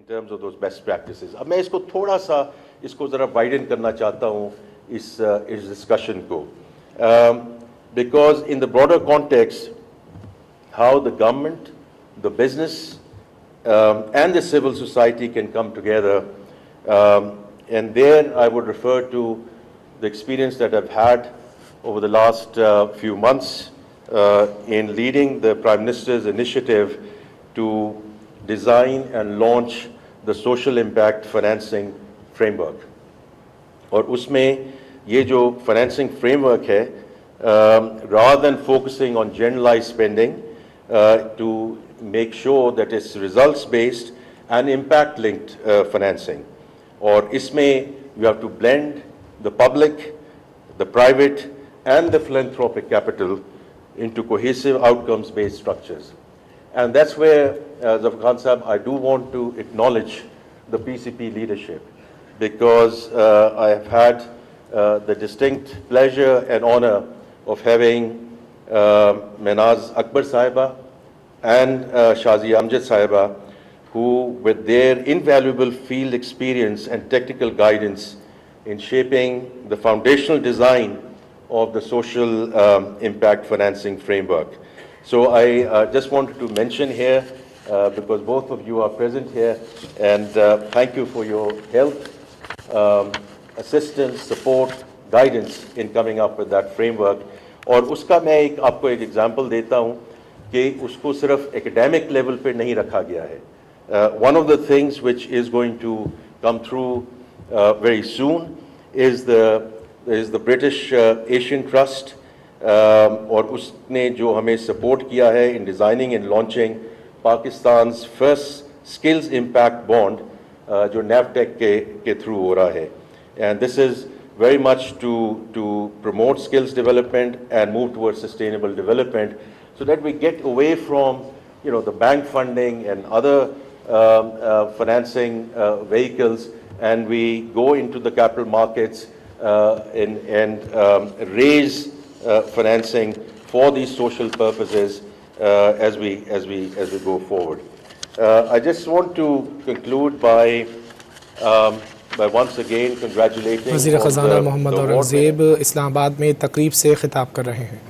terms of those best practices. अब मैं इसको थोड़ा सा इसको ज़रा वाइडन करना चाहता हूँ इस discussion को, because in the broader context, how the government, the business, and the civil society can come together, and there I would refer to the experience that I've had over the last few months in leading the Prime Minister's initiative to design and launch the social impact financing framework. और उसमें ये जो financing framework है, rather than focusing on generalized spending, to make sure that it's results based and impact linked financing. और इसमें you have to blend the public, the private and the philanthropic capital into cohesive outcomes based structures. And that's where, Zafar Khan Sahab, I do want to acknowledge the PCP leadership, because I have had the distinct pleasure and honor of having Menaz Akbar Sahiba and Shazi Amjad Sahiba, who with their invaluable field experience and technical guidance in shaping the foundational design of the social impact financing framework. So I just wanted to mention here, because both of you are present here, and thank you for your help, assistance, support, guidance in coming up with that framework. और उसका मैं आपको एक example देता हूँ कि उसको सिर्फ academic level पे नहीं रखा गया है. One of the things which is going to come through very soon is the British Asian Trust, और उसने जो हमें support किया है in designing and launching Pakistan's first skills impact bond, जो NAVTEC के through हो रहा है. And this is very much to promote skills development and move towards sustainable development, so that we get away from, you know, the bank funding and other financing vehicles, and we go into the capital markets and raise financing for these social purposes as we go forward. I just want to conclude by once again congratulating वज़ीर ख़ज़ाना मोहम्मद औरंगज़ेब इस्लामाबाद में तकरीब से खिताब कर रहे हैं.